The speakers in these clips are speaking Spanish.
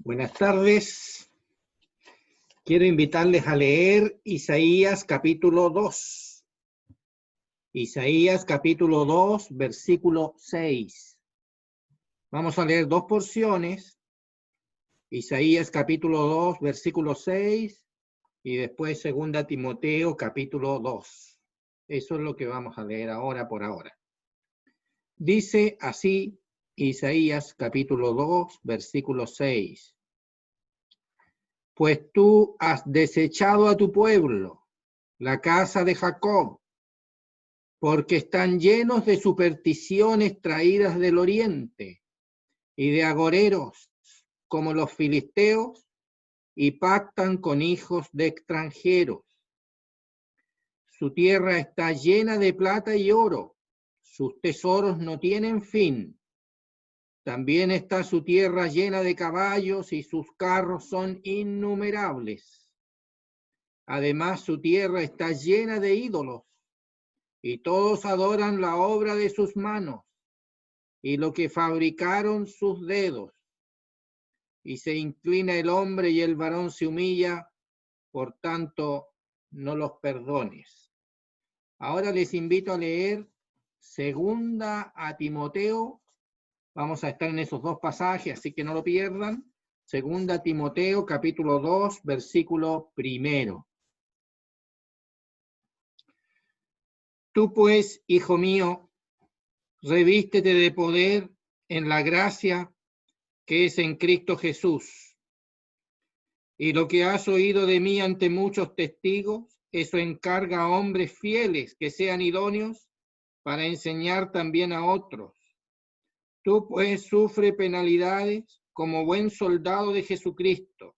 Buenas tardes. Quiero invitarles a leer Isaías capítulo 2. Isaías capítulo 2, versículo 6. Vamos a leer dos porciones. Isaías capítulo 2, versículo 6 y después 2 Timoteo capítulo 2. Eso es lo que vamos a leer ahora por ahora. Dice así Isaías capítulo 2, versículo 6. Pues tú has desechado a tu pueblo, la casa de Jacob, porque están llenos de supersticiones traídas del oriente y de agoreros como los filisteos, y pactan con hijos de extranjeros. Su tierra está llena de plata y oro, sus tesoros no tienen fin. También está su tierra llena de caballos y sus carros son innumerables. Además, su tierra está llena de ídolos, y todos adoran la obra de sus manos, y lo que fabricaron sus dedos. Y se inclina el hombre y el varón se humilla, por tanto, no los perdones. Ahora les invito a leer 2 Timoteo. Vamos a estar en esos dos pasajes, así que no lo pierdan. 2 Timoteo, capítulo 2, versículo 1. Tú pues, hijo mío, revístete de poder en la gracia que es en Cristo Jesús. Y lo que has oído de mí ante muchos testigos, eso encarga a hombres fieles que sean idóneos para enseñar también a otros. Tú pues sufre penalidades como buen soldado de Jesucristo.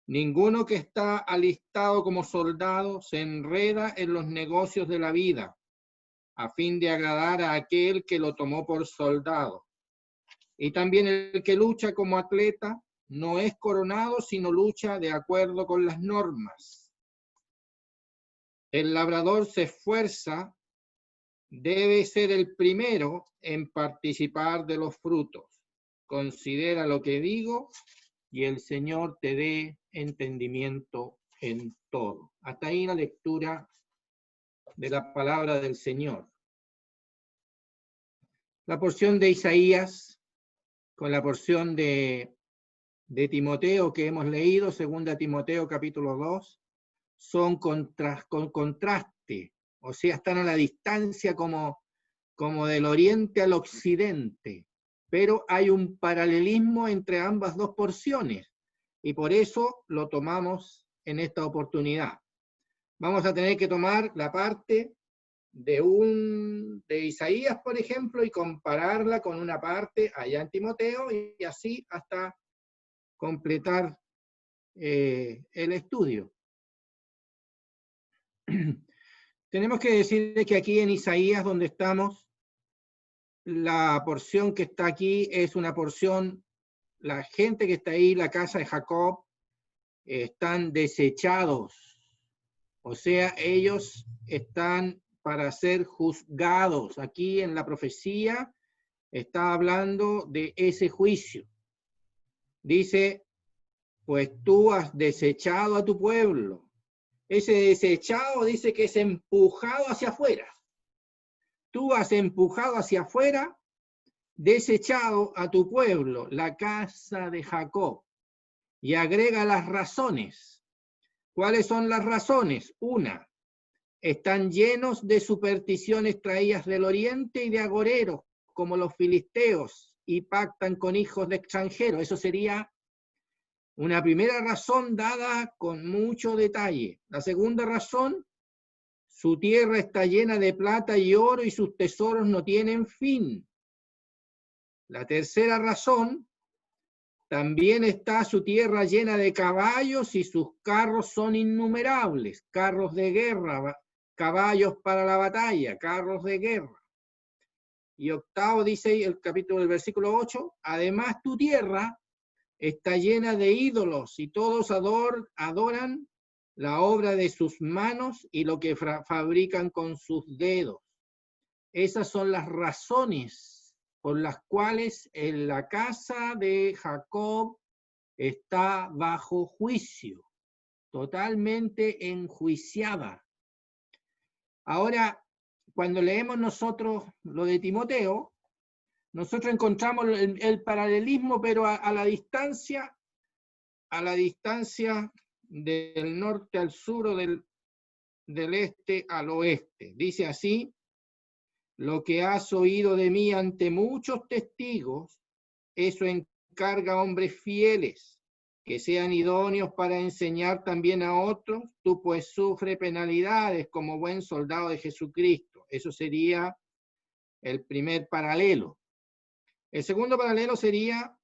Ninguno que está alistado como soldado se enreda en los negocios de la vida, a fin de agradar a aquel que lo tomó por soldado. Y también el que lucha como atleta no es coronado, sino lucha de acuerdo con las normas. El labrador se esfuerza, debe ser el primero en participar de los frutos. Considera lo que digo y el Señor te dé entendimiento en todo. Hasta ahí la lectura de la palabra del Señor. La porción de Isaías con la porción de Timoteo que hemos leído, 2 Timoteo capítulo 2, son con contraste, o sea, están a la distancia como del oriente al occidente, pero hay un paralelismo entre ambas dos porciones, y por eso lo tomamos en esta oportunidad. Vamos a tener que tomar la parte de Isaías, por ejemplo, y compararla con una parte allá en Timoteo, y así hasta completar el estudio. Tenemos que decir que aquí en Isaías, donde estamos, la porción que está aquí es una porción, la gente que está ahí, la casa de Jacob, están desechados, o sea, ellos están para ser juzgados. Aquí en la profecía está hablando de ese juicio. Dice, pues tú has desechado a tu pueblo. Ese desechado dice que es empujado hacia afuera. Tú has empujado hacia afuera, desechado a tu pueblo, la casa de Jacob. Y agrega las razones. ¿Cuáles son las razones? Una, están llenos de supersticiones traídas del oriente y de agoreros, como los filisteos, y pactan con hijos de extranjeros. Eso sería una primera razón dada con mucho detalle. La segunda razón, su tierra está llena de plata y oro y sus tesoros no tienen fin. La tercera razón, también está su tierra llena de caballos y sus carros son innumerables, carros de guerra, caballos para la batalla, carros de guerra. Y octavo dice el capítulo del versículo 8, además tu tierra está llena de ídolos y todos adoran la obra de sus manos y lo que fabrican con sus dedos. Esas son las razones por las cuales en la casa de Jacob está bajo juicio, totalmente enjuiciada. Ahora, cuando leemos nosotros lo de Timoteo, nosotros encontramos el paralelismo, pero a la distancia del norte al sur o del este al oeste. Dice así: lo que has oído de mí ante muchos testigos, eso encarga a hombres fieles, que sean idóneos para enseñar también a otros. Tú pues sufre penalidades como buen soldado de Jesucristo. Eso sería el primer paralelo. El segundo paralelo sería: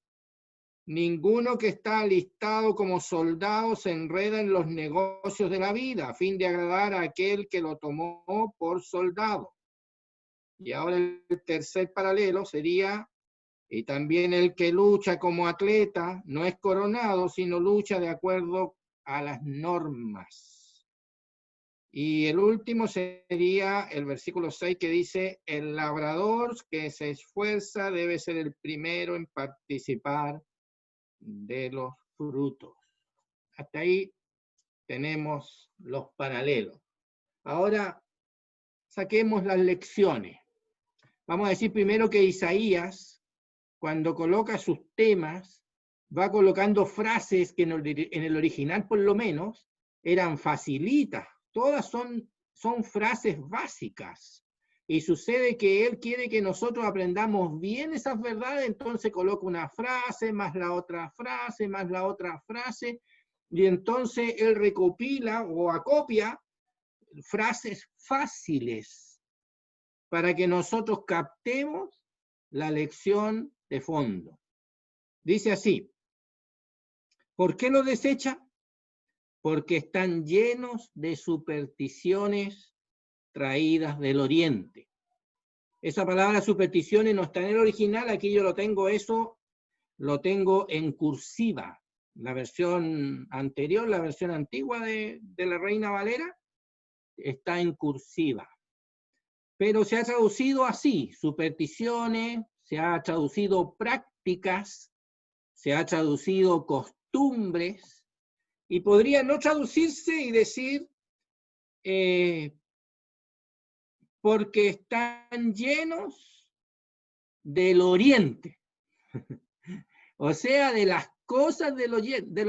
ninguno que está alistado como soldado se enreda en los negocios de la vida a fin de agradar a aquel que lo tomó por soldado. Y ahora el tercer paralelo sería: y también el que lucha como atleta no es coronado, sino lucha de acuerdo a las normas. Y el último sería el versículo 6, que dice: el labrador que se esfuerza debe ser el primero en participar de los frutos. Hasta ahí tenemos los paralelos. Ahora saquemos las lecciones. Vamos a decir primero que Isaías, cuando coloca sus temas, va colocando frases que en el original por lo menos eran facilitas. Todas son frases básicas. Y sucede que él quiere que nosotros aprendamos bien esas verdades, entonces coloca una frase, más la otra frase, más la otra frase, y entonces él recopila o acopia frases fáciles para que nosotros captemos la lección de fondo. Dice así: ¿por qué lo desecha? Porque están llenos de supersticiones traídas del oriente. Esa palabra supersticiones no está en el original, aquí yo lo tengo en cursiva. La versión anterior, la versión antigua de la Reina Valera, está en cursiva. Pero se ha traducido así: supersticiones, se ha traducido prácticas, se ha traducido costumbres, y podría no traducirse y decir porque están llenos del oriente, o sea, de las cosas del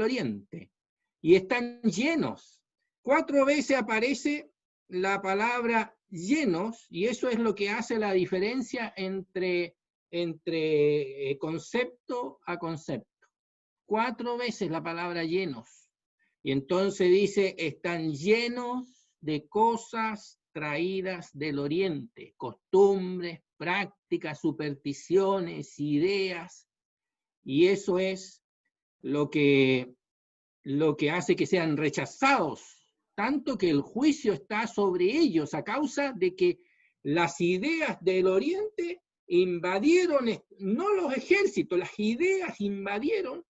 oriente, y están llenos. 4 veces aparece la palabra llenos, y eso es lo que hace la diferencia entre concepto a concepto. 4 veces la palabra llenos, y entonces dice: están llenos de cosas traídas del oriente, costumbres, prácticas, supersticiones, ideas, y eso es lo que hace que sean rechazados, tanto que el juicio está sobre ellos a causa de que las ideas del oriente invadieron, no los ejércitos, las ideas invadieron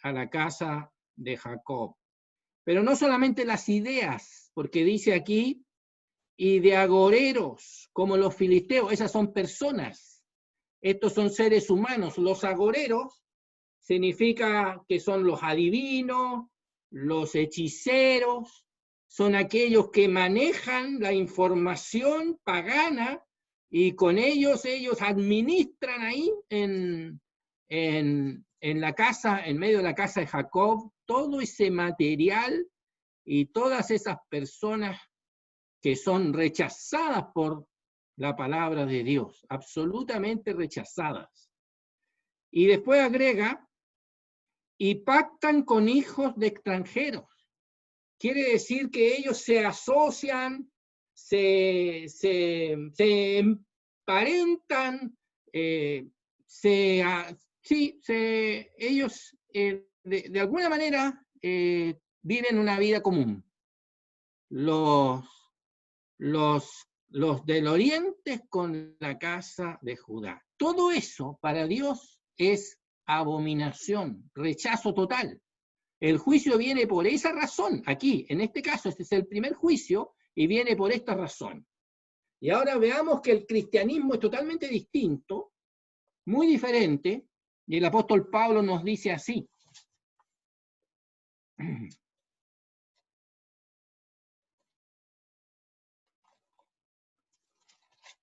a la casa de Jacob. Pero no solamente las ideas, porque dice aquí: y de agoreros, como los filisteos. Esas son personas, estos son seres humanos. Los agoreros significa que son los adivinos, los hechiceros, son aquellos que manejan la información pagana, y con ellos administran ahí en la casa, en medio de la casa de Jacob, todo ese material y todas esas personas que son rechazadas por la palabra de Dios, absolutamente rechazadas. Y después agrega: y pactan con hijos de extranjeros. Quiere decir que ellos se asocian, se emparentan, ellos de alguna manera viven una vida común. Los del oriente con la casa de Judá. Todo eso para Dios es abominación, rechazo total. El juicio viene por esa razón, aquí, en este caso, este es el primer juicio, y viene por esta razón. Y ahora veamos que el cristianismo es totalmente distinto, muy diferente, y el apóstol Pablo nos dice así.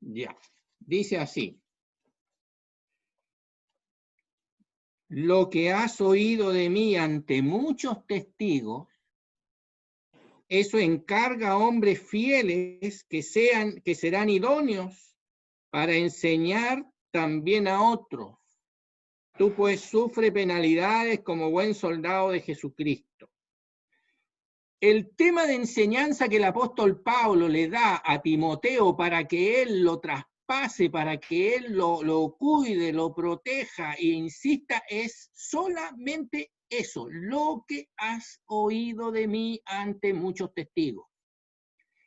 Ya, dice así. Lo que has oído de mí ante muchos testigos, eso encarga a hombres fieles que serán idóneos para enseñar también a otros. Tú pues sufre penalidades como buen soldado de Jesucristo. El tema de enseñanza que el apóstol Pablo le da a Timoteo para que él lo traspase, para que él lo cuide, lo proteja e insista, es solamente eso, lo que has oído de mí ante muchos testigos.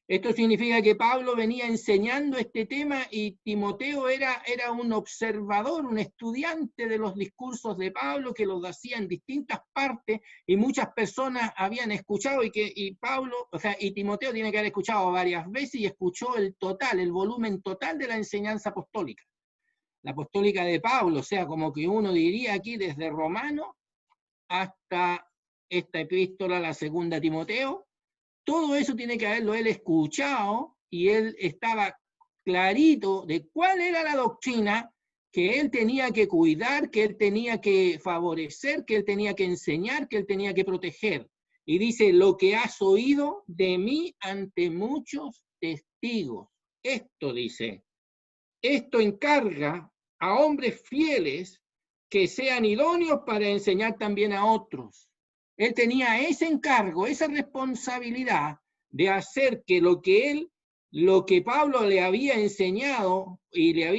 Esto significa que Pablo venía enseñando este tema y Timoteo era un observador, un estudiante de los discursos de Pablo que los hacía en distintas partes y muchas personas habían escuchado y Timoteo tiene que haber escuchado varias veces y escuchó el volumen total de la enseñanza apostólica. La apostólica de Pablo, o sea, como que uno diría aquí desde Romano hasta esta epístola, la segunda a Timoteo. Todo eso tiene que haberlo él escuchado y él estaba clarito de cuál era la doctrina que él tenía que cuidar, que él tenía que favorecer, que él tenía que enseñar, que él tenía que proteger. Y dice, lo que has oído de mí ante muchos testigos. Esto dice, esto encarga a hombres fieles que sean idóneos para enseñar también a otros. Él tenía ese encargo, esa responsabilidad de hacer que lo que Pablo le había enseñado y lo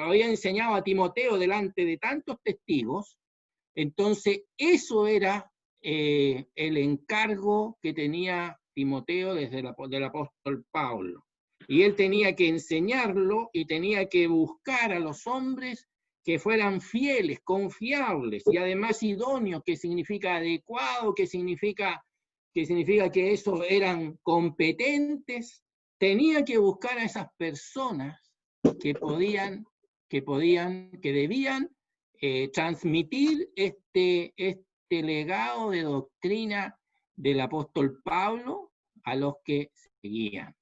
había enseñado a Timoteo delante de tantos testigos, entonces eso era el encargo que tenía Timoteo desde del apóstol Pablo. Y él tenía que enseñarlo y tenía que buscar a los hombres que fueran fieles, confiables y además idóneos, que significa adecuado, que significa que esos eran competentes. Tenía que buscar a esas personas que debían transmitir este legado de doctrina del apóstol Pablo a los que seguían.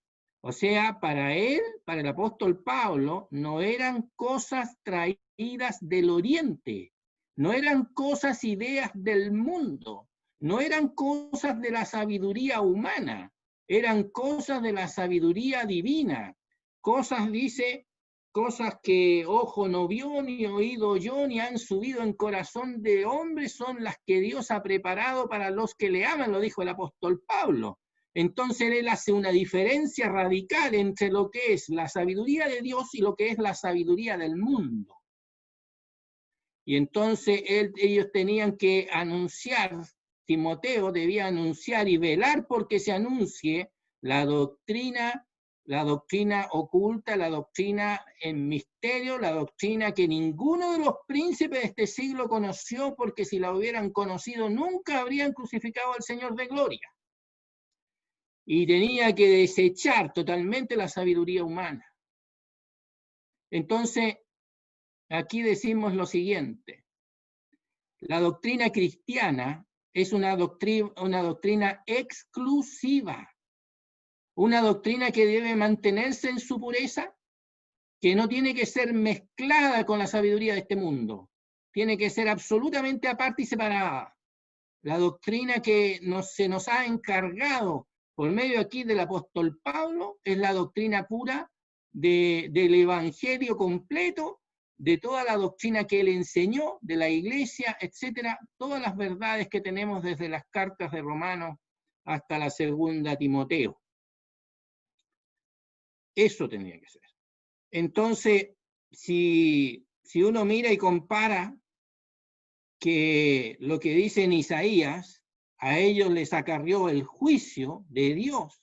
O sea, para el apóstol Pablo, no eran cosas traídas del oriente, no eran cosas, ideas del mundo, no eran cosas de la sabiduría humana, eran cosas de la sabiduría divina. Cosas, dice, cosas que ojo no vio, ni oído oyó, ni han subido en corazón de hombre, son las que Dios ha preparado para los que le aman, lo dijo el apóstol Pablo. Entonces él hace una diferencia radical entre lo que es la sabiduría de Dios y lo que es la sabiduría del mundo. Y entonces ellos tenían que anunciar, Timoteo debía anunciar y velar porque se anuncie la doctrina oculta, la doctrina en misterio, la doctrina que ninguno de los príncipes de este siglo conoció, porque si la hubieran conocido nunca habrían crucificado al Señor de gloria. Y tenía que desechar totalmente la sabiduría humana. Entonces, aquí decimos lo siguiente. La doctrina cristiana es una doctrina exclusiva, una doctrina que debe mantenerse en su pureza, que no tiene que ser mezclada con la sabiduría de este mundo, tiene que ser absolutamente aparte y separada. La doctrina que se nos ha encargado por medio aquí del apóstol Pablo es la doctrina pura del evangelio completo, de toda la doctrina que él enseñó, de la iglesia, etcétera, todas las verdades que tenemos desde las cartas de Romanos hasta la segunda Timoteo. Eso tenía que ser. Entonces, si uno mira y compara que lo que dice en Isaías, a ellos les acarrió el juicio de Dios.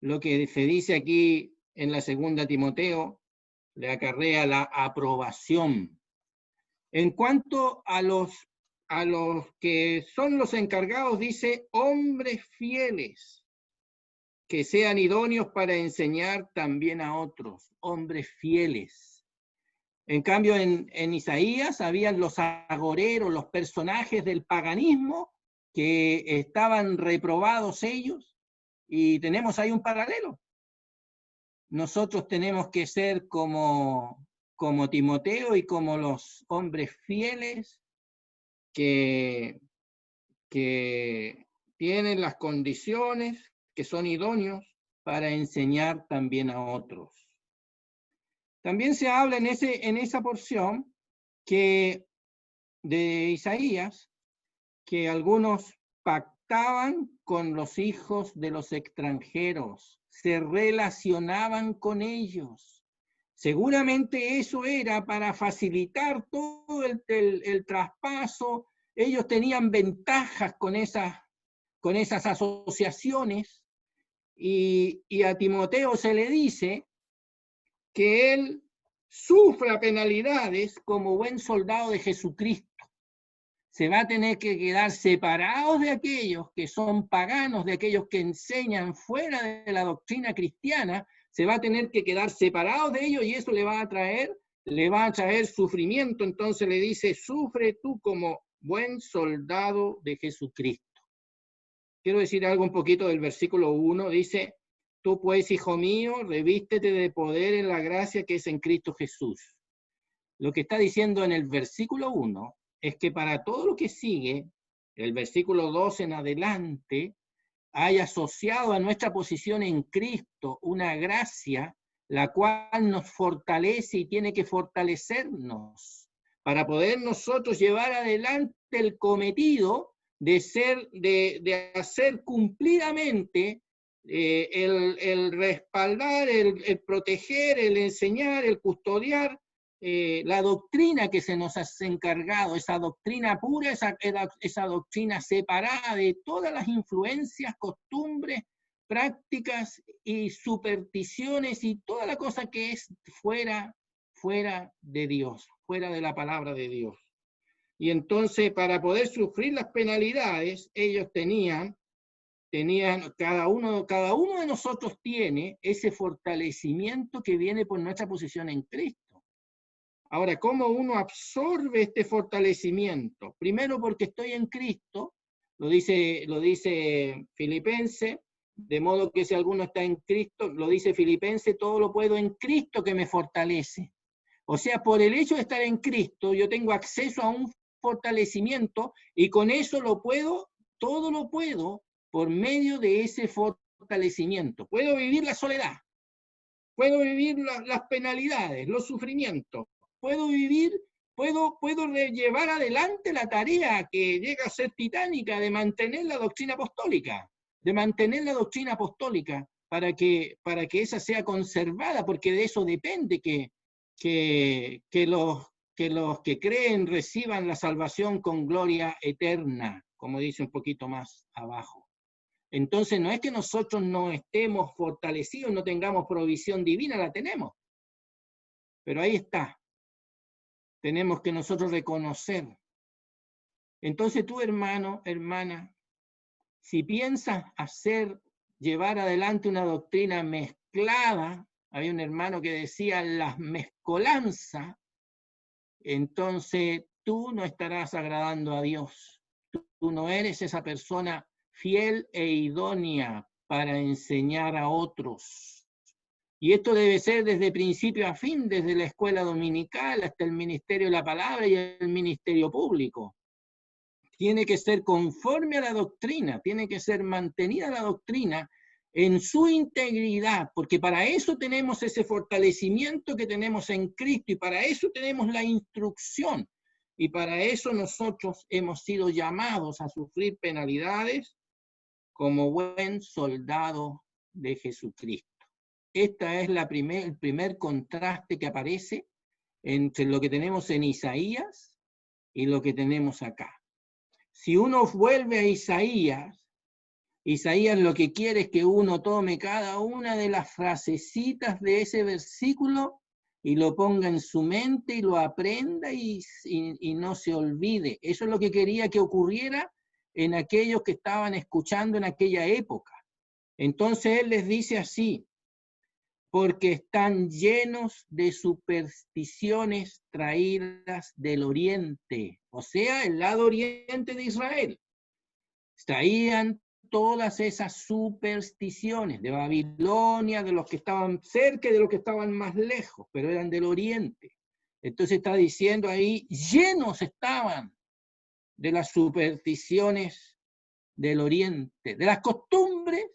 Lo que se dice aquí en la segunda Timoteo, le acarrea la aprobación. En cuanto a los que son los encargados, dice, hombres fieles, que sean idóneos para enseñar también a otros, hombres fieles. En cambio, en Isaías habían los agoreros, los personajes del paganismo, que estaban reprobados ellos, y tenemos ahí un paralelo. Nosotros tenemos que ser como Timoteo y como los hombres fieles que tienen las condiciones, que son idóneos para enseñar también a otros. También se habla en esa porción de Isaías, que algunos pactaban con los hijos de los extranjeros, se relacionaban con ellos. Seguramente eso era para facilitar todo el traspaso. Ellos tenían ventajas con esas asociaciones, y a Timoteo se le dice que él sufra penalidades como buen soldado de Jesucristo. Se va a tener que quedar separados de aquellos que son paganos, de aquellos que enseñan fuera de la doctrina cristiana. Se va a tener que quedar separados de ellos, y eso le va a traer sufrimiento. Entonces le dice: sufre tú como buen soldado de Jesucristo. Quiero decir algo un poquito del versículo 1, dice: tú pues, hijo mío, revístete de poder en la gracia que es en Cristo Jesús. Lo que está diciendo en el versículo 1 es que para todo lo que sigue, el versículo 2 en adelante, hay asociado a nuestra posición en Cristo una gracia, la cual nos fortalece y tiene que fortalecernos para poder nosotros llevar adelante el cometido de hacer cumplidamente el respaldar, el proteger, el enseñar, el custodiar la doctrina que se nos ha encargado, esa doctrina pura, esa doctrina separada de todas las influencias, costumbres, prácticas y supersticiones y toda la cosa que es fuera de Dios, fuera de la palabra de Dios. Y entonces, para poder sufrir las penalidades, ellos tenían cada uno de nosotros tiene ese fortalecimiento que viene por nuestra posición en Cristo. Ahora, ¿cómo uno absorbe este fortalecimiento? Primero, porque estoy en Cristo, lo dice Filipenses, de modo que si alguno está en Cristo, lo dice Filipenses, todo lo puedo en Cristo que me fortalece. O sea, por el hecho de estar en Cristo, yo tengo acceso a un fortalecimiento, y con eso todo lo puedo por medio de ese fortalecimiento. Puedo vivir la soledad, puedo vivir las penalidades, los sufrimientos, puedo llevar adelante la tarea que llega a ser titánica de mantener la doctrina apostólica, para que esa sea conservada, porque de eso depende que los que creen reciban la salvación con gloria eterna, como dice un poquito más abajo. Entonces no es que nosotros no estemos fortalecidos, no tengamos provisión divina, la tenemos. Pero ahí está. Tenemos que nosotros reconocer. Entonces tú, hermano, hermana, si piensas llevar adelante una doctrina mezclada, hay un hermano que decía las mezcolanzas, entonces tú no estarás agradando a Dios. Tú no eres esa persona fiel e idónea para enseñar a otros. Y esto debe ser desde principio a fin, desde la escuela dominical hasta el ministerio de la palabra y el ministerio público. Tiene que ser conforme a la doctrina, tiene que ser mantenida la doctrina en su integridad, porque para eso tenemos ese fortalecimiento que tenemos en Cristo, y para eso tenemos la instrucción, y para eso nosotros hemos sido llamados a sufrir penalidades como buen soldado de Jesucristo. Este es el primer contraste que aparece entre lo que tenemos en Isaías y lo que tenemos acá. Si uno vuelve a Isaías lo que quiere es que uno tome cada una de las frasecitas de ese versículo y lo ponga en su mente y lo aprenda y no se olvide. Eso es lo que quería que ocurriera en aquellos que estaban escuchando en aquella época. Entonces él les dice así: porque están llenos de supersticiones traídas del oriente, o sea, el lado oriente de Israel. Traían todas esas supersticiones de Babilonia, de los que estaban cerca y de los que estaban más lejos, pero eran del oriente. Entonces está diciendo ahí, llenos estaban de las supersticiones del oriente, de las costumbres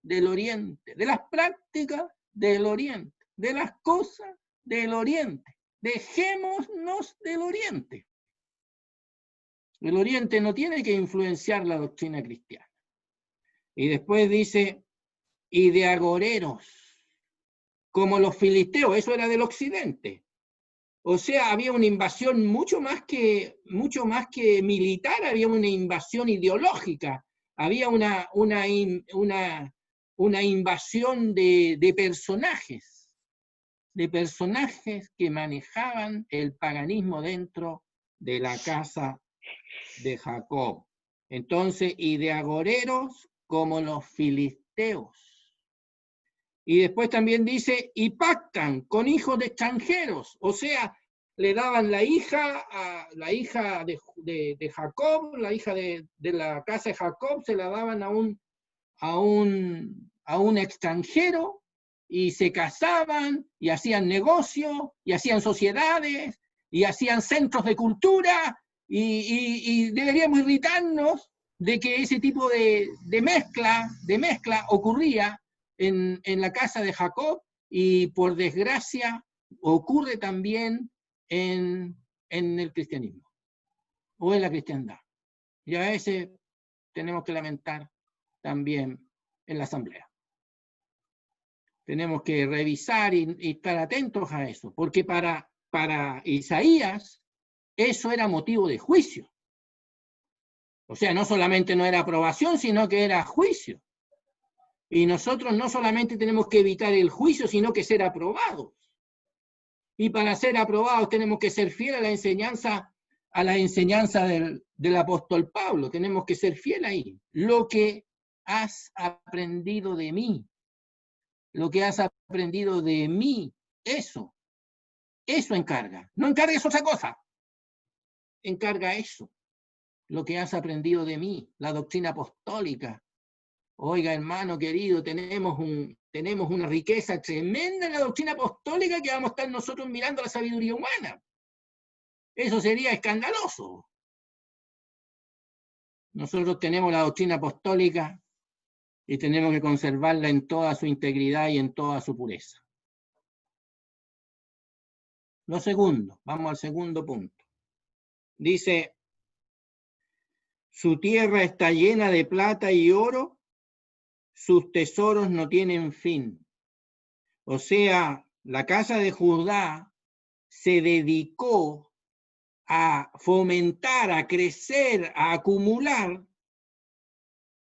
del oriente, de las prácticas del oriente, de las cosas del oriente. Dejémonos del oriente. El oriente no tiene que influenciar la doctrina cristiana. Y después dice, y de agoreros, como los filisteos, eso era del occidente. O sea, había una invasión mucho más que militar, había una invasión ideológica, había una invasión de personajes que manejaban el paganismo dentro de la casa de Jacob. Entonces, y de agoreros como los filisteos. Y después también dice, y pactan con hijos de extranjeros, o sea, le daban la hija de Jacob, la hija de la casa de Jacob, se la daban a un extranjero, y se casaban, y hacían negocios, y hacían sociedades, y hacían centros de cultura, y deberíamos irritarnos de que ese tipo de mezcla ocurría en la casa de Jacob, y por desgracia ocurre también en el cristianismo, o en la cristiandad. Y a veces tenemos que lamentar también en la asamblea. Tenemos que revisar y estar atentos a eso, porque para Isaías eso era motivo de juicio. O sea, no solamente no era aprobación, sino que era juicio. Y nosotros no solamente tenemos que evitar el juicio, sino que ser aprobados. Y para ser aprobados tenemos que ser fieles a la enseñanza del apóstol Pablo. Tenemos que ser fieles ahí. Lo que has aprendido de mí, eso encarga. No encargues otra cosa. Encarga eso. Lo que has aprendido de mí, la doctrina apostólica. Oiga, hermano querido, tenemos una riqueza tremenda en la doctrina apostólica que vamos a estar nosotros mirando la sabiduría humana. Eso sería escandaloso. Nosotros tenemos la doctrina apostólica y tenemos que conservarla en toda su integridad y en toda su pureza. Lo segundo, vamos al segundo punto. Dice, su tierra está llena de plata y oro, sus tesoros no tienen fin. O sea, la casa de Judá se dedicó a fomentar, a crecer, a acumular,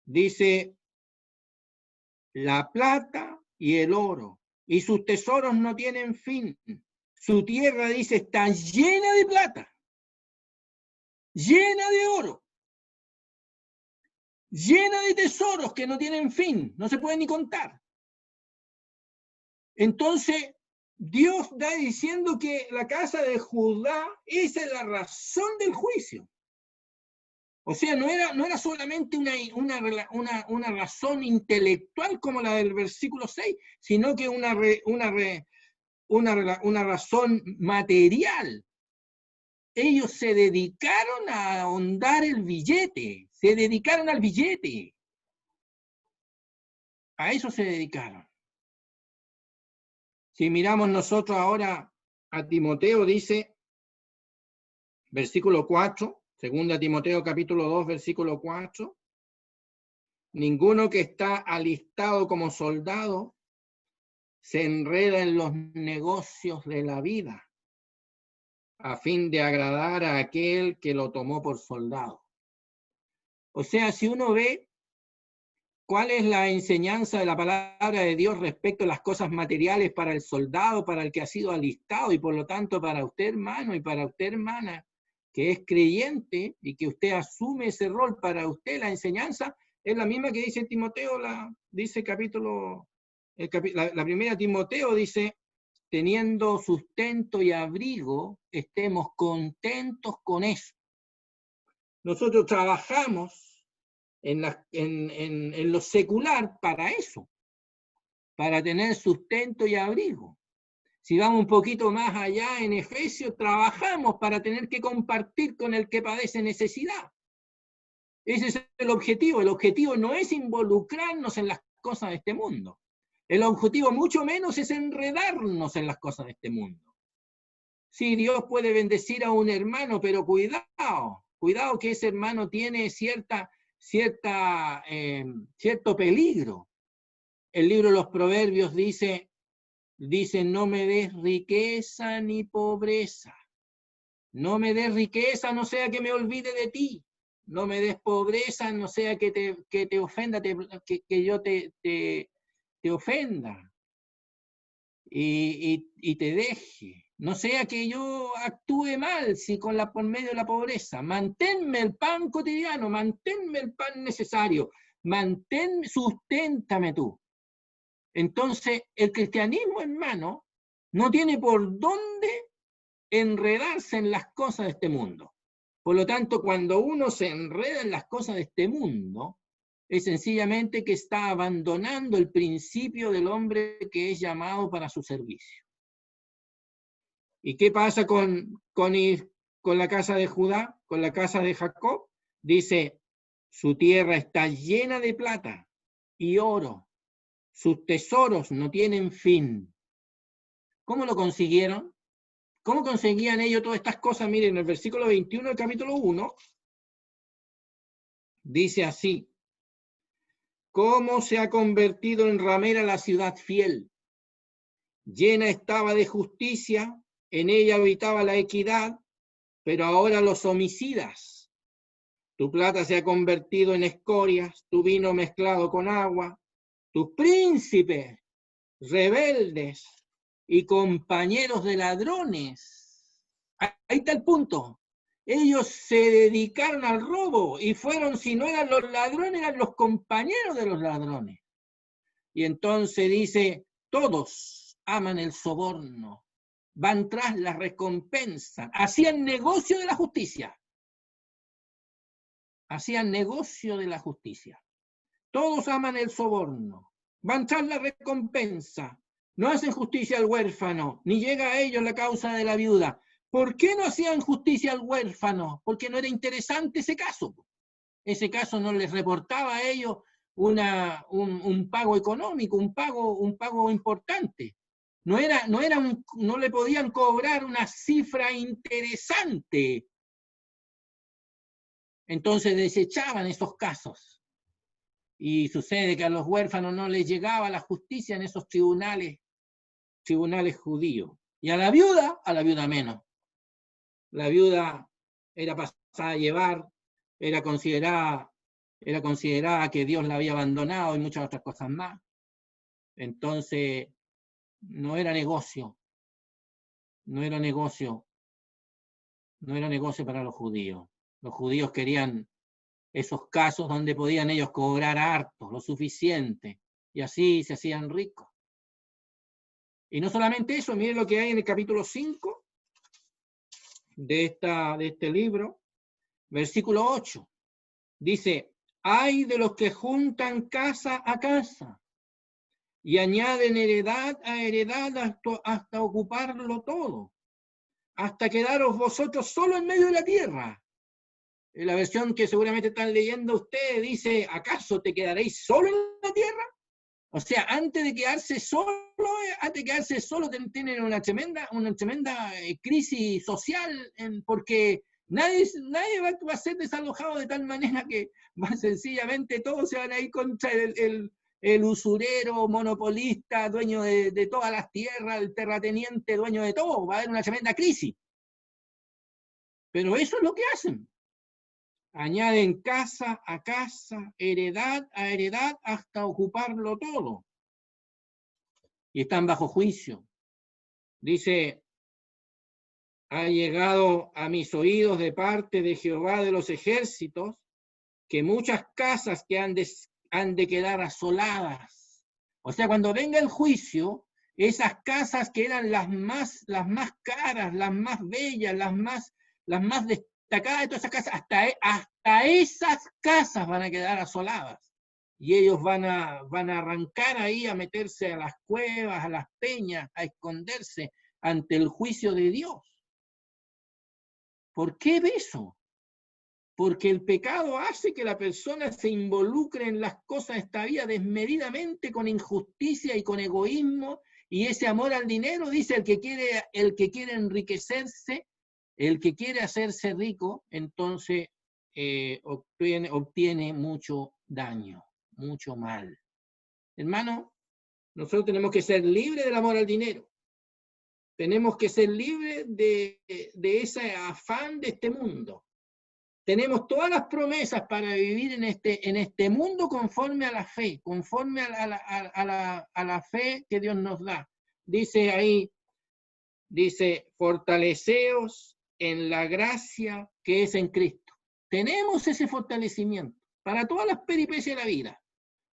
dice, la plata y el oro, y sus tesoros no tienen fin. Su tierra, dice, está llena de plata, llena de oro, llena de tesoros que no tienen fin, no se pueden ni contar. Entonces, Dios está diciendo que la casa de Judá, esa es la razón del juicio. O sea, no era solamente una razón intelectual como la del versículo 6, sino que una razón material. Ellos se dedicaron a ahondar el billete, se dedicaron al billete. A eso se dedicaron. Si miramos nosotros ahora a Timoteo, dice, versículo 4, 2 Timoteo capítulo 2, versículo 4, ninguno que está alistado como soldado se enreda en los negocios de la vida, a fin de agradar a aquel que lo tomó por soldado. O sea, si uno ve cuál es la enseñanza de la palabra de Dios respecto a las cosas materiales para el soldado, para el que ha sido alistado, y por lo tanto para usted, hermano, y para usted, hermana, que es creyente y que usted asume ese rol, para usted la enseñanza es la misma que dice Timoteo, dice capítulo la primera Timoteo dice, teniendo sustento y abrigo, estemos contentos con eso. Nosotros trabajamos en lo secular para eso, para tener sustento y abrigo. Si vamos un poquito más allá en Efesios, trabajamos para tener que compartir con el que padece necesidad. Ese es el objetivo. El objetivo no es involucrarnos en las cosas de este mundo. El objetivo mucho menos es enredarnos en las cosas de este mundo. Sí, Dios puede bendecir a un hermano, pero cuidado que ese hermano tiene cierto peligro. El libro de los Proverbios dice, no me des riqueza ni pobreza. No me des riqueza, no sea que me olvide de ti. No me des pobreza, no sea que te ofenda, que yo te ofenda y te deje. No sea que yo actúe mal si por medio de la pobreza. Manténme el pan cotidiano, manténme el pan necesario, susténtame tú. Entonces, el cristianismo, hermano, no tiene por dónde enredarse en las cosas de este mundo. Por lo tanto, cuando uno se enreda en las cosas de este mundo, es sencillamente que está abandonando el principio del hombre que es llamado para su servicio. ¿Y qué pasa con la casa de Judá, con la casa de Jacob? Dice, su tierra está llena de plata y oro, sus tesoros no tienen fin. ¿Cómo lo consiguieron? ¿Cómo conseguían ellos todas estas cosas? Miren, en el versículo 21 del capítulo 1, dice así, ¿cómo se ha convertido en ramera la ciudad fiel? Llena estaba de justicia, en ella habitaba la equidad, pero ahora los homicidas. Tu plata se ha convertido en escorias, tu vino mezclado con agua, tus príncipes rebeldes y compañeros de ladrones. Ahí está el punto. Ellos se dedicaron al robo y fueron, si no eran los ladrones, eran los compañeros de los ladrones. Y entonces dice, todos aman el soborno, van tras la recompensa, hacían negocio de la justicia. Hacían negocio de la justicia. Todos aman el soborno, van tras la recompensa, no hacen justicia al huérfano, ni llega a ellos la causa de la viuda. ¿Por qué no hacían justicia al huérfano? Porque no era interesante ese caso. Ese caso no les reportaba a ellos un pago económico, un pago importante. No le podían cobrar una cifra interesante. Entonces desechaban esos casos. Y sucede que a los huérfanos no les llegaba la justicia en esos tribunales judíos. Y a la viuda menos. La viuda era pasada a llevar, era considerada que Dios la había abandonado y muchas otras cosas más. Entonces, no era negocio para los judíos. Los judíos querían esos casos donde podían ellos cobrar harto, lo suficiente, y así se hacían ricos. Y no solamente eso, miren lo que hay en el capítulo 5 de este libro, versículo 8. Dice, ay de los que juntan casa a casa y añaden heredad a heredad hasta ocuparlo todo, hasta quedaros vosotros solo en medio de la tierra. En la versión que seguramente están leyendo ustedes dice, ¿acaso te quedaréis solo en la tierra? O sea, antes de quedarse solo tienen una tremenda crisis social, porque nadie va a ser desalojado de tal manera que más sencillamente todos se van a ir contra el usurero, monopolista, dueño de todas las tierras, el terrateniente, dueño de todo. Va a haber una tremenda crisis. Pero eso es lo que hacen. Añaden casa a casa, heredad a heredad, hasta ocuparlo todo. Y están bajo juicio. Dice, ha llegado a mis oídos de parte de Jehová de los ejércitos que muchas casas que han de quedar asoladas, O sea, cuando venga el juicio, esas casas que eran las más caras, las más bellas, las más destacadas de todas esas casas, hasta esas casas van a quedar asoladas. Y ellos van a arrancar ahí, a meterse a las cuevas, a las peñas, a esconderse ante el juicio de Dios. ¿Por qué eso? Porque el pecado hace que la persona se involucre en las cosas de esta vida desmedidamente, con injusticia y con egoísmo, y ese amor al dinero, dice el que quiere enriquecerse, el que quiere hacerse rico, entonces obtiene mucho daño, mucho mal. Hermano, nosotros tenemos que ser libres del amor al dinero. Tenemos que ser libres de ese afán de este mundo. Tenemos todas las promesas para vivir en este mundo conforme a la fe, conforme a la fe que Dios nos da. Dice ahí, fortaleceos en la gracia que es en Cristo. Tenemos ese fortalecimiento para todas las peripecias de la vida,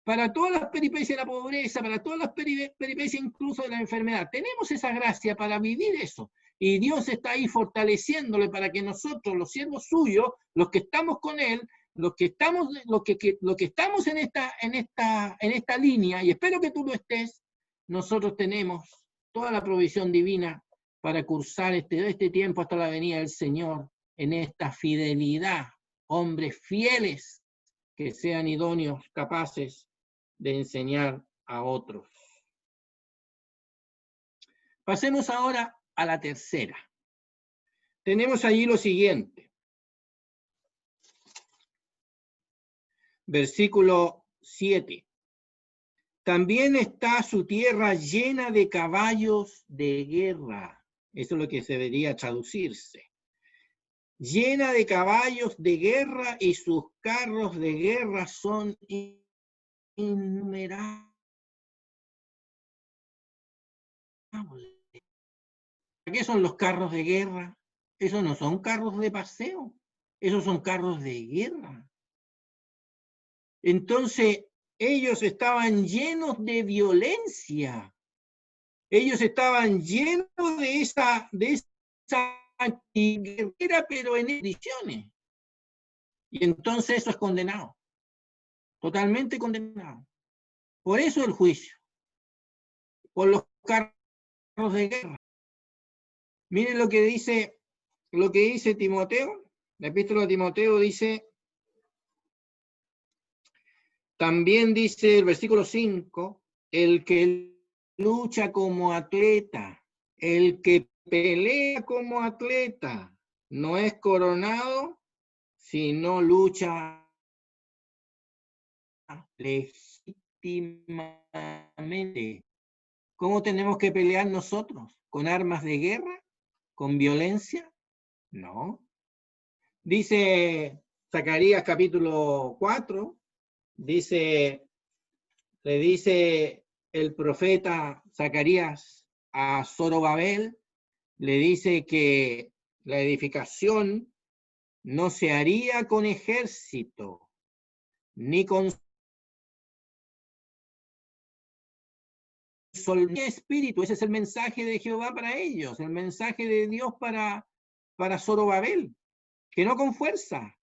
para todas las peripecias de la pobreza, para todas las peripecias incluso de la enfermedad. Tenemos esa gracia para vivir eso. Y Dios está ahí fortaleciéndole para que nosotros, los siervos suyos, los que estamos con Él, los que estamos en esta línea, y espero que tú lo estés, nosotros tenemos toda la provisión divina para cursar este tiempo hasta la venida del Señor en esta fidelidad. Hombres fieles que sean idóneos, capaces de enseñar a otros. Pasemos ahora a la tercera. Tenemos allí lo siguiente. Versículo 7. También está su tierra llena de caballos de guerra. Eso es lo que debería traducirse. Llena de caballos de guerra, y sus carros de guerra son innumerables. ¿Qué son los carros de guerra? Esos no son carros de paseo, esos son carros de guerra. Entonces, ellos estaban llenos de violencia. Ellos estaban llenos de esa guerra, pero en ediciones. Y entonces eso es condenado. Totalmente condenado. Por eso el juicio. Por los carros de guerra. Miren lo que dice Timoteo. La epístola de Timoteo dice, también dice el versículo 5, el que lucha como atleta, el que pelea como atleta, no es coronado, sino lucha legítimamente. ¿Cómo tenemos que pelear nosotros? ¿Con armas de guerra? ¿Con violencia? No. Dice Zacarías capítulo 4, le dice el profeta Zacarías a Zorobabel, le dice que la edificación no se haría con ejército, ni con ni espíritu. Ese es el mensaje de Jehová para ellos, el mensaje de Dios para Zorobabel, que no con fuerza,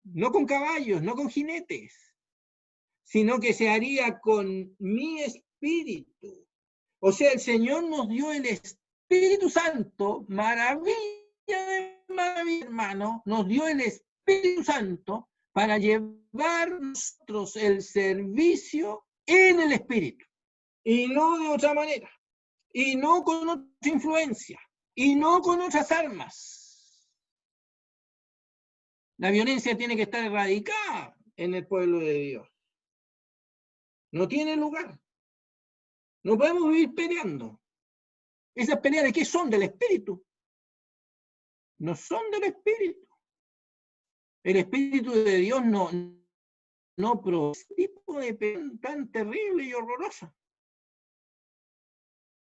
no con caballos, no con jinetes, sino que se haría con mi espíritu. O sea, el Señor nos dio el Espíritu Santo, maravilla de maravilla, hermano, nos dio el Espíritu Santo para llevar nosotros el servicio en el Espíritu, y no de otra manera, y no con otra influencia, y no con otras armas. La violencia tiene que estar erradicada en el pueblo de Dios. No tiene lugar. No podemos vivir peleando. ¿Esas peleas de qué son? Del espíritu. No son del espíritu. El espíritu de Dios no produce ese tipo de pelea tan terrible y horrorosa.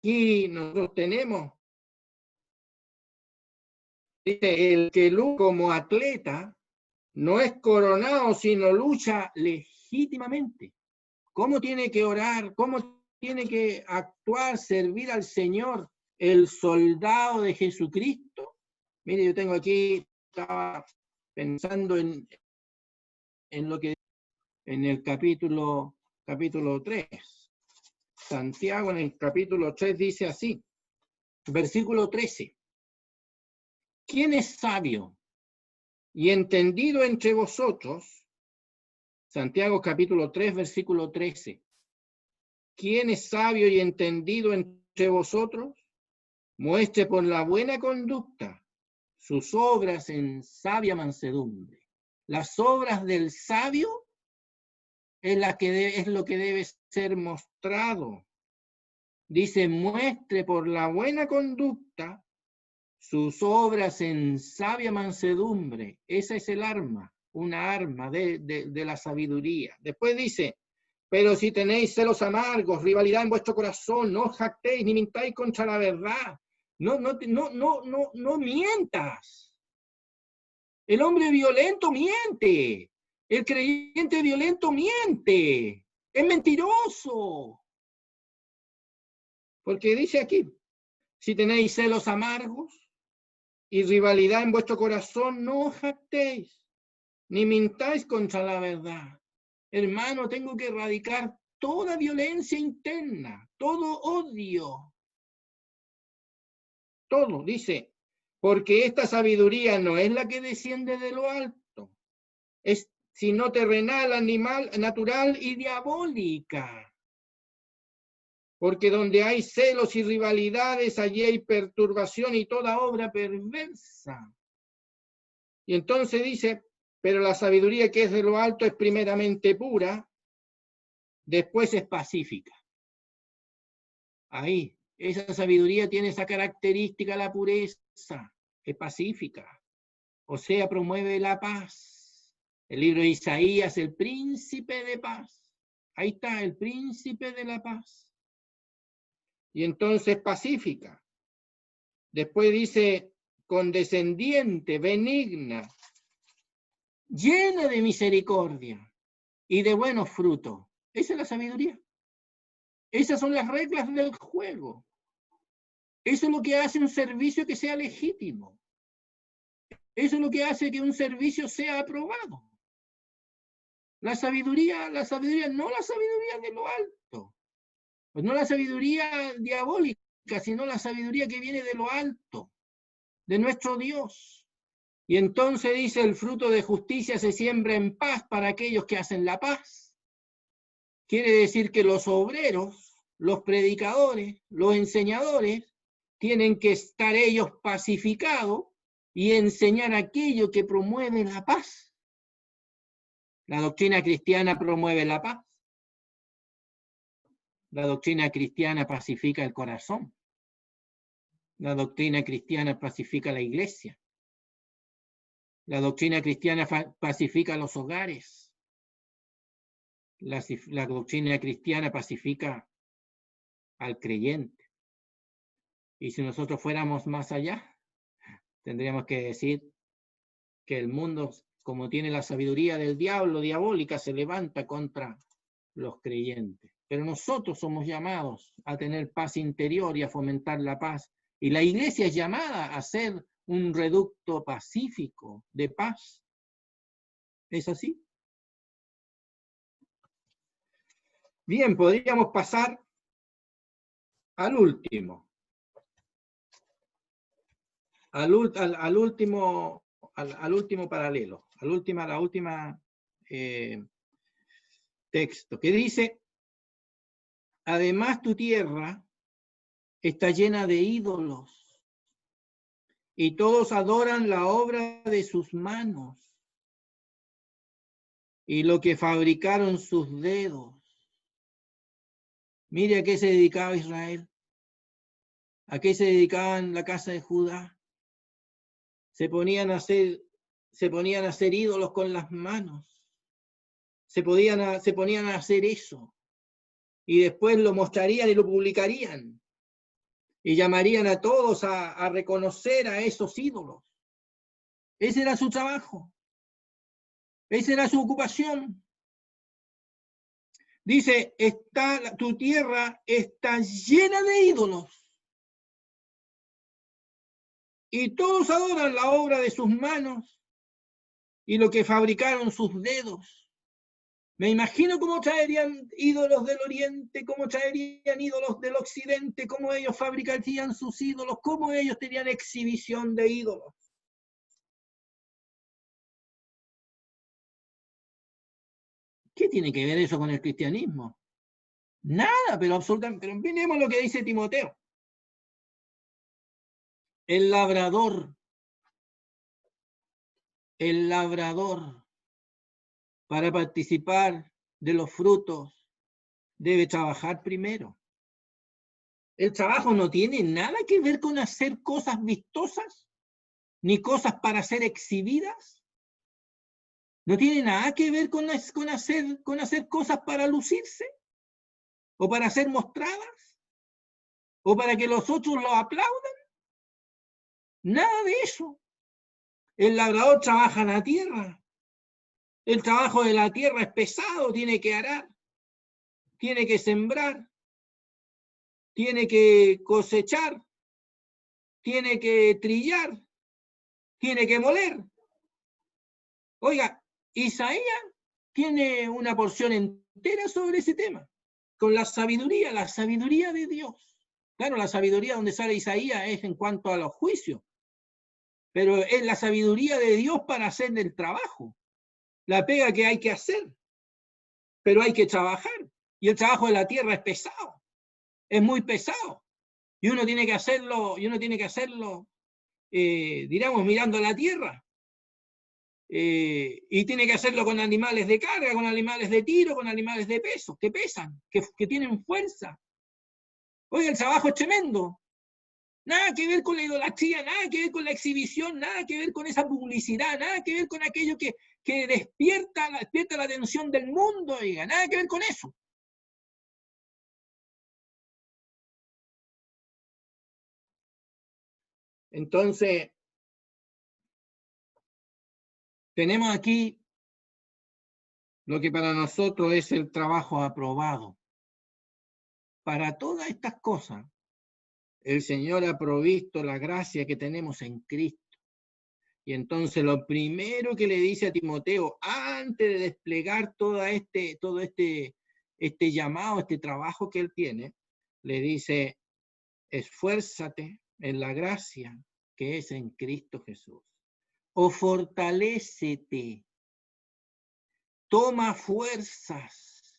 Y nosotros tenemos, dice, el que lucha como atleta no es coronado, sino lucha legítimamente. cómo tiene que orar, cómo tiene que actuar, servir al Señor, el soldado de Jesucristo. Mire, yo tengo aquí, estaba pensando en lo que en el capítulo 3. Santiago en el capítulo 3 dice así, versículo 13. ¿Quién es sabio y entendido entre vosotros? Santiago capítulo 3, versículo 13. ¿Quién es sabio y entendido entre vosotros? Muestre por la buena conducta sus obras en sabia mansedumbre. Las obras del sabio es lo que debe ser mostrado. Dice, muestre por la buena conducta sus obras en sabia mansedumbre. Esa es el arma, una arma de la sabiduría. Después dice, pero si tenéis celos amargos, rivalidad en vuestro corazón, no os jactéis ni mintáis contra la verdad. No mientas. El hombre violento miente. El creyente violento miente. Es mentiroso. Porque dice aquí, si tenéis celos amargos y rivalidad en vuestro corazón, no os jactéis, ni mintáis contra la verdad. Hermano, tengo que erradicar toda violencia interna, todo odio. Todo, dice, porque esta sabiduría no es la que desciende de lo alto, es sino terrenal, animal, natural y diabólica. Porque donde hay celos y rivalidades, allí hay perturbación y toda obra perversa. Y entonces dice, pero la sabiduría que es de lo alto es primeramente pura, después es pacífica. Ahí, esa sabiduría tiene esa característica, la pureza, es pacífica. O sea, promueve la paz. El libro de Isaías, el príncipe de paz. Ahí está, el príncipe de la paz. Y entonces pacífica. Después dice condescendiente, benigna, llena de misericordia y de buenos frutos. Esa es la sabiduría. Esas son las reglas del juego. Eso es lo que hace un servicio que sea legítimo. Eso es lo que hace que un servicio sea aprobado. La sabiduría, no la sabiduría de lo alto. Pues no la sabiduría diabólica, sino la sabiduría que viene de lo alto, de nuestro Dios. Y entonces dice, el fruto de justicia se siembra en paz para aquellos que hacen la paz. Quiere decir que los obreros, los predicadores, los enseñadores, tienen que estar ellos pacificados y enseñar aquello que promueve la paz. La doctrina cristiana promueve la paz. La doctrina cristiana pacifica el corazón. La doctrina cristiana pacifica la iglesia. La doctrina cristiana pacifica los hogares. La doctrina cristiana pacifica al creyente. Y si nosotros fuéramos más allá, tendríamos que decir que el mundo, como tiene la sabiduría del diablo, diabólica, se levanta contra los creyentes. Pero nosotros somos llamados a tener paz interior y a fomentar la paz. Y la iglesia es llamada a ser un reducto pacífico de paz. ¿Es así? Bien, podríamos pasar al último. Al último paralelo, la última texto, que dice, además tu tierra está llena de ídolos, y todos adoran la obra de sus manos, y lo que fabricaron sus dedos. Mire a qué se dedicaba Israel, a qué se dedicaban la casa de Judá. Se ponían a hacer ídolos con las manos. Se ponían a hacer eso. Y después lo mostrarían y lo publicarían. Y llamarían a todos a reconocer a esos ídolos. Ese era su trabajo. Esa era su ocupación. Dice, tu tierra está llena de ídolos. Y todos adoran la obra de sus manos y lo que fabricaron sus dedos. Me imagino cómo traerían ídolos del oriente, cómo traerían ídolos del occidente, cómo ellos fabricarían sus ídolos, cómo ellos tenían exhibición de ídolos. ¿Qué tiene que ver eso con el cristianismo? Nada, pero absolutamente. Pero miremos lo que dice Timoteo. El labrador, para participar de los frutos, debe trabajar primero. El trabajo no tiene nada que ver con hacer cosas vistosas, ni cosas para ser exhibidas. No tiene nada que ver con hacer cosas para lucirse, o para ser mostradas, o para que los otros lo aplaudan. Nada de eso. El labrador trabaja en la tierra. El trabajo de la tierra es pesado, tiene que arar, tiene que sembrar, tiene que cosechar, tiene que trillar, tiene que moler. Oiga, Isaías tiene una porción entera sobre ese tema, con la sabiduría de Dios. Claro, la sabiduría donde sale Isaías es en cuanto a los juicios, pero es la sabiduría de Dios para hacer el trabajo, la pega que hay que hacer, pero hay que trabajar, y el trabajo de la tierra es pesado, es muy pesado, y uno tiene que hacerlo, digamos, mirando a la tierra. Y tiene que hacerlo con animales de carga, con animales de tiro, con animales de peso, que pesan, que tienen fuerza. Oiga, el trabajo es tremendo. Nada que ver con la idolatría, nada que ver con la exhibición, nada que ver con esa publicidad, nada que ver con aquello que despierta la atención del mundo, oiga, nada que ver con eso. Entonces, tenemos aquí lo que para nosotros es el trabajo aprobado. Para todas estas cosas, el Señor ha provisto la gracia que tenemos en Cristo. Y entonces lo primero que le dice a Timoteo, antes de desplegar todo este llamado, este trabajo que él tiene, le dice, esfuérzate en la gracia que es en Cristo Jesús. O fortalécete, toma fuerzas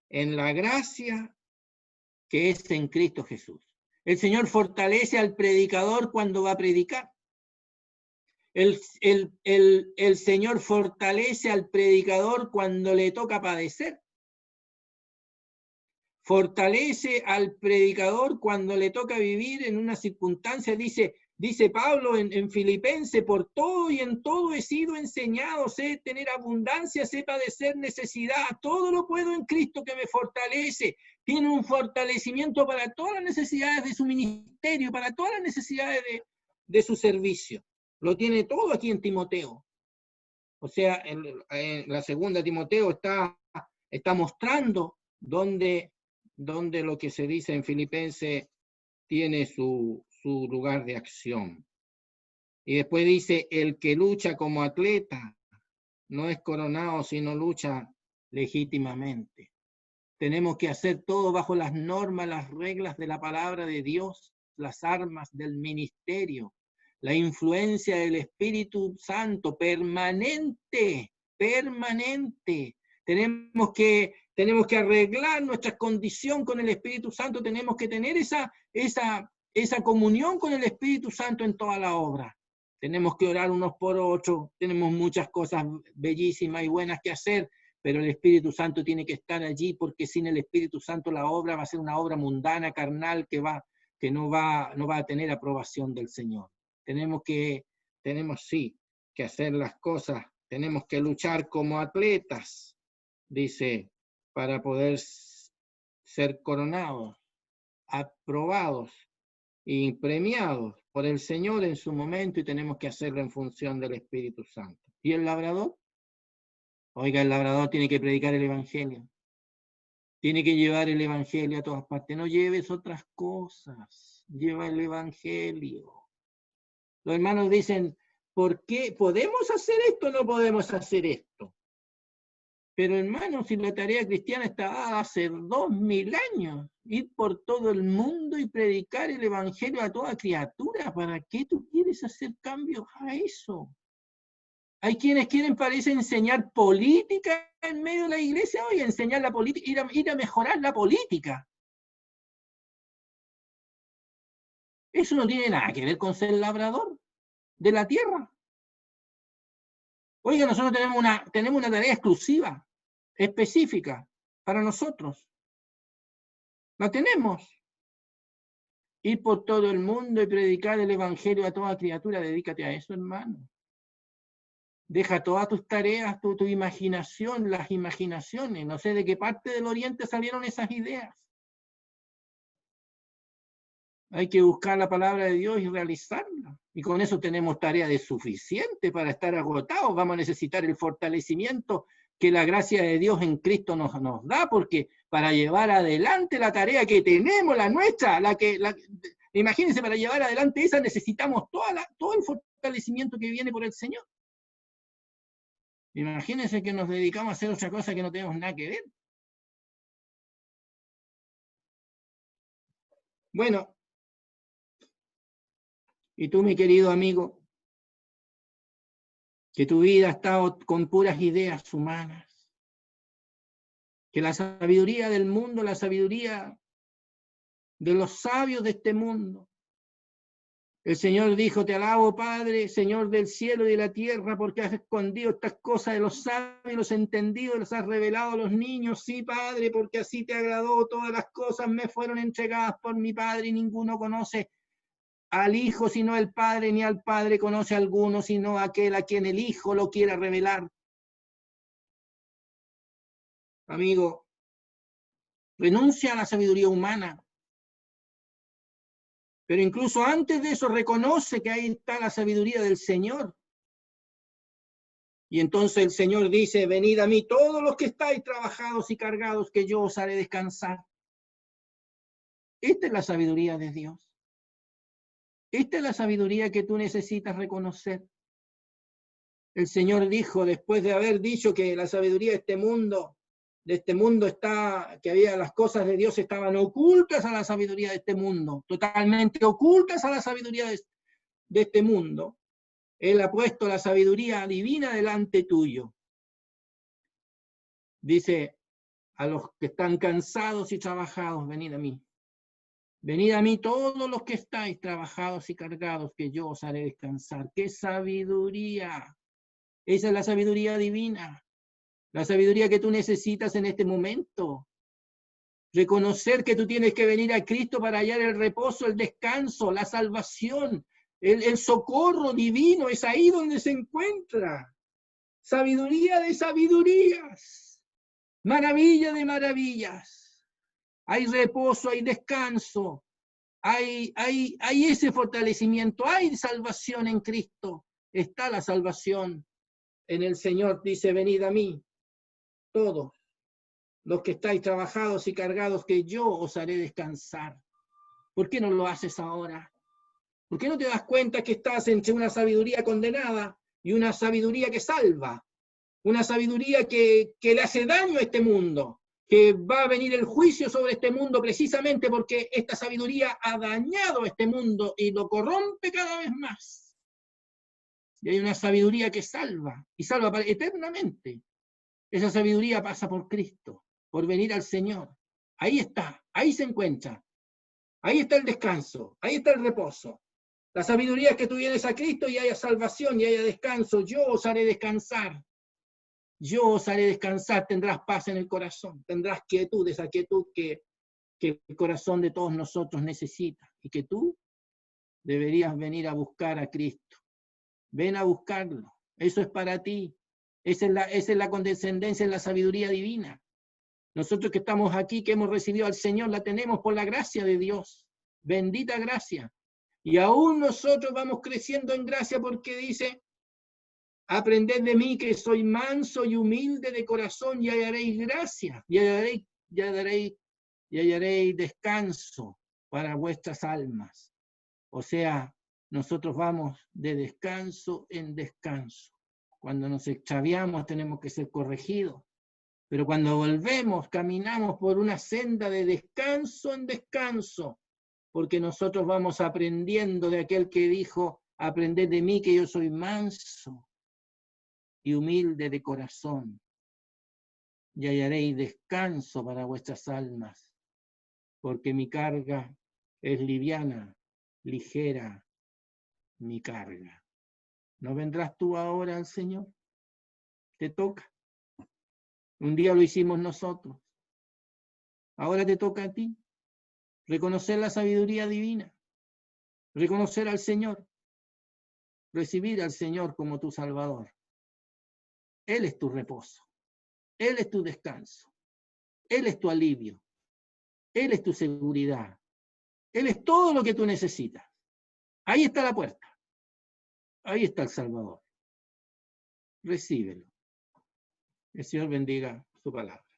en la gracia que es en Cristo Jesús. El Señor fortalece al predicador cuando va a predicar. El Señor fortalece al predicador cuando le toca padecer. Fortalece al predicador cuando le toca vivir en una circunstancia, dice Pablo en Filipenses, por todo y en todo he sido enseñado, sé tener abundancia, sé padecer necesidad, todo lo puedo en Cristo que me fortalece. Tiene un fortalecimiento para todas las necesidades de su ministerio, para todas las necesidades de su servicio. Lo tiene todo aquí en Timoteo. O sea, en la segunda Timoteo está mostrando donde lo que se dice en Filipenses tiene su lugar de acción. Y después dice, el que lucha como atleta no es coronado, sino lucha legítimamente. Tenemos que hacer todo bajo las normas, las reglas de la palabra de Dios, las armas del ministerio, la influencia del Espíritu Santo permanente. Tenemos que arreglar nuestra condición con el Espíritu Santo, tenemos que tener esa comunión con el Espíritu Santo en toda la obra. Tenemos que orar unos por otros, tenemos muchas cosas bellísimas y buenas que hacer, pero el Espíritu Santo tiene que estar allí, porque sin el Espíritu Santo la obra va a ser una obra mundana, carnal, que no va a tener aprobación del Señor. Tenemos sí que hacer las cosas, tenemos que luchar como atletas, dice, para poder ser coronados, aprobados y premiados por el Señor en su momento, y tenemos que hacerlo en función del Espíritu Santo. ¿Y el labrador? Oiga, el labrador tiene que predicar el Evangelio. Tiene que llevar el evangelio a todas partes. No lleves otras cosas. Lleva el evangelio. Los hermanos dicen, ¿por qué podemos hacer esto o no podemos hacer esto? Pero hermanos, si la tarea cristiana está dada hace 2000 años, ir por todo el mundo y predicar el evangelio a toda criatura, ¿para qué tú quieres hacer cambios a eso? Hay quienes quieren, parece, enseñar política en medio de la iglesia, oye, enseñar la política, ir a mejorar la política. Eso no tiene nada que ver con ser labrador de la tierra. Oiga, nosotros tenemos una tarea exclusiva, específica, para nosotros. La tenemos. Ir por todo el mundo y predicar el evangelio a toda criatura, dedícate a eso, hermano. Deja todas tus tareas, tu imaginación, las imaginaciones. No sé de qué parte del Oriente salieron esas ideas. Hay que buscar la palabra de Dios y realizarla. Y con eso tenemos tarea de suficiente para estar agotados. Vamos a necesitar el fortalecimiento que la gracia de Dios en Cristo nos da, porque para llevar adelante la tarea que tenemos, la nuestra, imagínense, para llevar adelante esa necesitamos todo el fortalecimiento que viene por el Señor. Imagínense que nos dedicamos a hacer otra cosa que no tenemos nada que ver. Bueno, y tú, mi querido amigo, que tu vida ha estado con puras ideas humanas, que la sabiduría del mundo, la sabiduría de los sabios de este mundo, el Señor dijo, te alabo, Padre, Señor del cielo y de la tierra, porque has escondido estas cosas de los sabios, los entendidos, los has revelado a los niños. Sí, Padre, porque así te agradó. Todas las cosas me fueron entregadas por mi Padre, y ninguno conoce al Hijo sino el Padre, ni al Padre conoce a alguno sino aquel a quien el Hijo lo quiera revelar. Amigo, renuncia a la sabiduría humana. Pero incluso antes de eso reconoce que ahí está la sabiduría del Señor. Y entonces el Señor dice, venid a mí todos los que estáis trabajados y cargados, que yo os haré descansar. Esta es la sabiduría de Dios. Esta es la sabiduría que tú necesitas reconocer. El Señor dijo, después de haber dicho que la sabiduría de este mundo está, que había las cosas de Dios estaban ocultas a la sabiduría de este mundo, totalmente ocultas a la sabiduría de este mundo. Él ha puesto la sabiduría divina delante tuyo. Dice, a los que están cansados y trabajados, venid a mí. Venid a mí todos los que estáis trabajados y cargados, que yo os haré descansar. ¡Qué sabiduría! Esa es la sabiduría divina. La sabiduría que tú necesitas en este momento. Reconocer que tú tienes que venir a Cristo para hallar el reposo, el descanso, la salvación, el socorro divino. Es ahí donde se encuentra. Sabiduría de sabidurías. Maravilla de maravillas. Hay reposo, hay descanso. Hay ese fortalecimiento. Hay salvación en Cristo. Está la salvación en el Señor. Dice, venid a mí. Todos los que estáis trabajados y cargados, que yo os haré descansar. ¿Por qué no lo haces ahora? ¿Por qué no te das cuenta que estás entre una sabiduría condenada y una sabiduría que salva? Una sabiduría que le hace daño a este mundo, que va a venir el juicio sobre este mundo precisamente porque esta sabiduría ha dañado a este mundo y lo corrompe cada vez más. Y hay una sabiduría que salva, y salva eternamente. Esa sabiduría pasa por Cristo, por venir al Señor. Ahí está, ahí se encuentra. Ahí está el descanso, ahí está el reposo. La sabiduría es que tú vienes a Cristo y haya salvación y haya descanso. Yo os haré descansar. Yo os haré descansar, tendrás paz en el corazón, tendrás quietud, esa quietud que el corazón de todos nosotros necesita y que tú deberías venir a buscar a Cristo. Ven a buscarlo, eso es para ti. Esa es la condescendencia en la sabiduría divina. Nosotros que estamos aquí, que hemos recibido al Señor, la tenemos por la gracia de Dios. Bendita gracia. Y aún nosotros vamos creciendo en gracia porque dice, aprended de mí que soy manso y humilde de corazón y hallaréis gracia, y hallaréis y hallaréis descanso para vuestras almas. O sea, nosotros vamos de descanso en descanso. Cuando nos extraviamos tenemos que ser corregidos, pero cuando volvemos caminamos por una senda de descanso en descanso, porque nosotros vamos aprendiendo de aquel que dijo, aprended de mí que yo soy manso y humilde de corazón, y hallaréis descanso para vuestras almas, porque mi carga es liviana, ligera mi carga. ¿No vendrás tú ahora al Señor? Te toca. Un día lo hicimos nosotros. Ahora te toca a ti reconocer la sabiduría divina, reconocer al Señor, recibir al Señor como tu Salvador. Él es tu reposo, Él es tu descanso, Él es tu alivio, Él es tu seguridad, Él es todo lo que tú necesitas. Ahí está la puerta, ahí está el Salvador. Recíbelo. El Señor bendiga su palabra.